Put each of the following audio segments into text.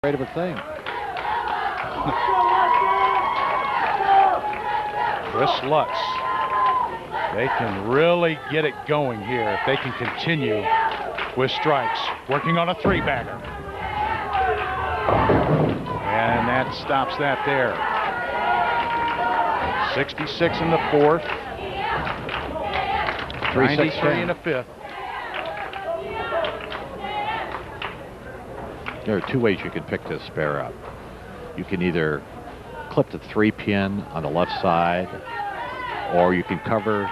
Great of a thing. Chris Lutz. They can really get it going here if they can continue with strikes. Working on a three-bagger. And that stops that there. 66 in the fourth. 93 in the fifth. There are two ways you can pick this spare up. You can either clip the 3-pin on the left side, or you can cover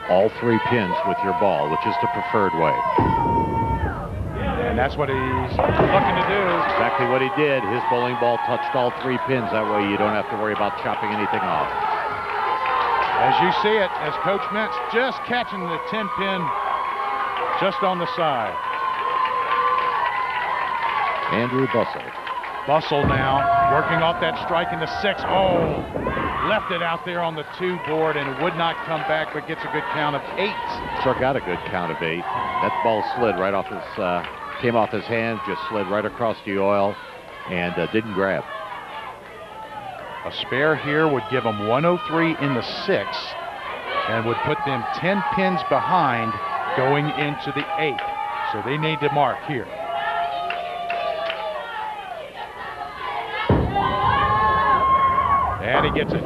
all 3 pins with your ball, which is the preferred way. And that's what he's looking to do. Exactly what he did. His bowling ball touched all 3 pins. That way you don't have to worry about chopping anything off. As you see it, as Coach Mentz just catching the 10-pin just on the side. Andrew Bussell. Bussell now working off that strike in the 6. Oh, left it out there on the 2 board and would not come back, but gets a good count of 8. Sure got a good count of 8. That ball slid right off his, came off his hand, just slid right across the oil, and didn't grab. A spare here would give them 103 in the 6 and would put them 10 pins behind going into the 8. So they need to mark here. And he gets it.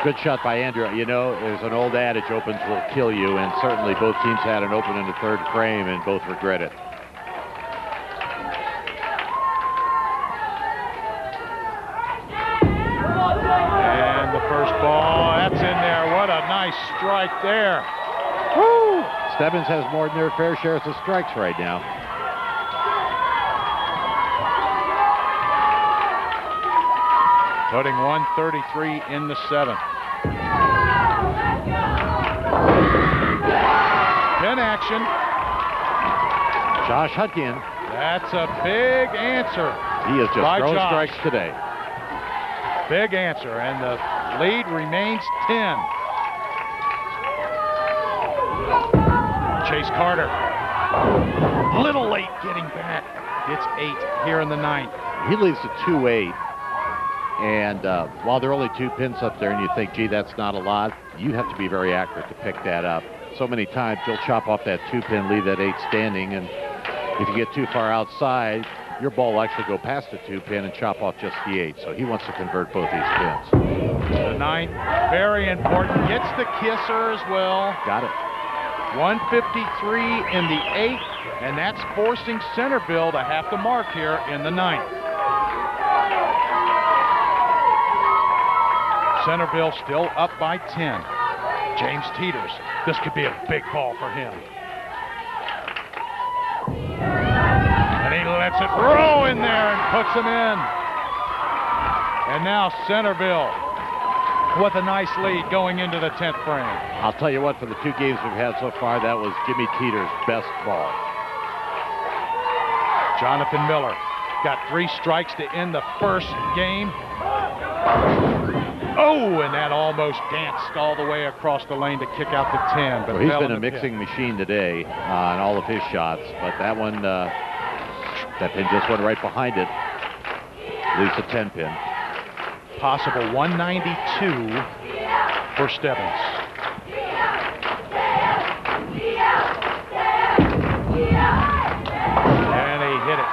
Good shot by Andrew. You know, there's an old adage, opens will kill you, and certainly both teams had an open in the 3rd frame and both regret it. And the first ball, that's in there. What a nice strike there. Woo! Stebbins has more than their fair shares of strikes right now. Putting 133 in the 7th. Pin action. Josh Hudkin. That's a big answer. He has just thrown strikes today. Big answer, and the lead remains 10. Chase Carter. Little late getting back. Gets 8 here in the 9th. He leaves a 2-8. And while there are only 2 pins up there and you think, gee, that's not a lot, you have to be very accurate to pick that up. So many times you'll chop off that 2-pin, leave that 8 standing, and if you get too far outside, your ball will actually go past the 2-pin and chop off just the 8. So he wants to convert both these pins. The 9th, very important. Gets the kisser as well. Got it. 153 in the 8th, and that's forcing Centerville to have to mark here in the 9th. Centerville still up by 10. James Teeters. This could be a big ball for him. And he lets it roll in there and puts him in. And now Centerville with a nice lead going into the 10th frame. I'll tell you what, for the 2 games we've had so far, that was Jimmy Teeters' best ball. Jonathan Miller got 3 strikes to end the first game. Oh, and that almost danced all the way across the lane to kick out the 10. But well, he's been a mixing machine today on all of his shots, but that one, that pin just went right behind it. Leaves a 10-pin. Possible 192 for Stebbins. And he hit it.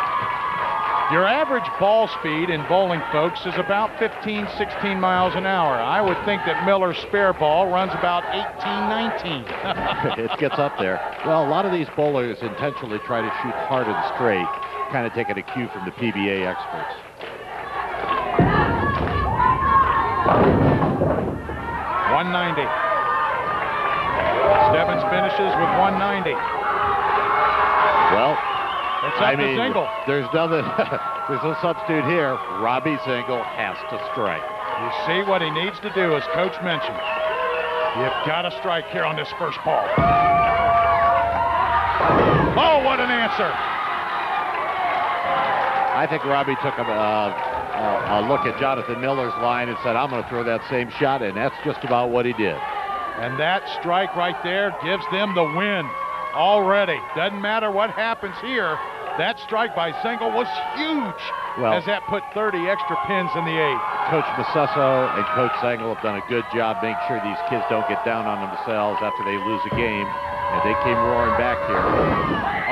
Your average ball speed in bowling, folks, is about 15, 16 miles an hour. I would think that Miller's spare ball runs about 18, 19. It gets up there. Well, a lot of these bowlers intentionally try to shoot hard and straight, kind of taking a cue from the PBA experts. .190. Stebbins finishes with 190. Well, it's up to Zingle. There's nothing. There's no substitute here. Robbie Zingle has to strike. You see what he needs to do, as Coach mentioned. You've got to strike here on this first ball. Oh, what an answer! I think Robbie took a look at Jonathan Miller's line and said, I'm going to throw that same shot, and that's just about what he did. And that strike right there gives them the win already. Doesn't matter what happens here. That strike by Zengel was huge, Well, as that put 30 extra pins in the 8th. Coach Massesso and Coach Zengel have done a good job making sure these kids don't get down on themselves after they lose a game, and they came roaring back here.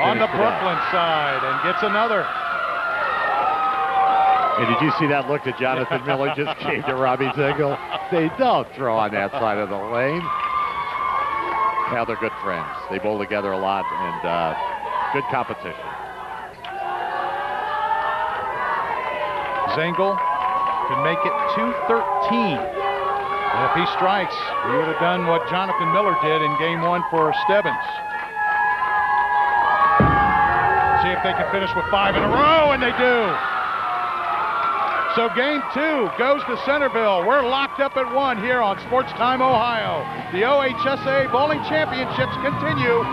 On the Brooklyn side, and gets another. And did you see that look that Jonathan Miller just gave to Robbie Zengel? They don't throw on that side of the lane. Now they're good friends. They bowl together a lot, and good competition. Zengel can make it 2-13. And if he strikes, he would have done what Jonathan Miller did in game 1 for Stebbins. See if they can finish with 5 in a row, and they do. So game 2 goes to Centerville. We're locked up at 1 here on Sports Time Ohio. The OHSAA Bowling Championships continue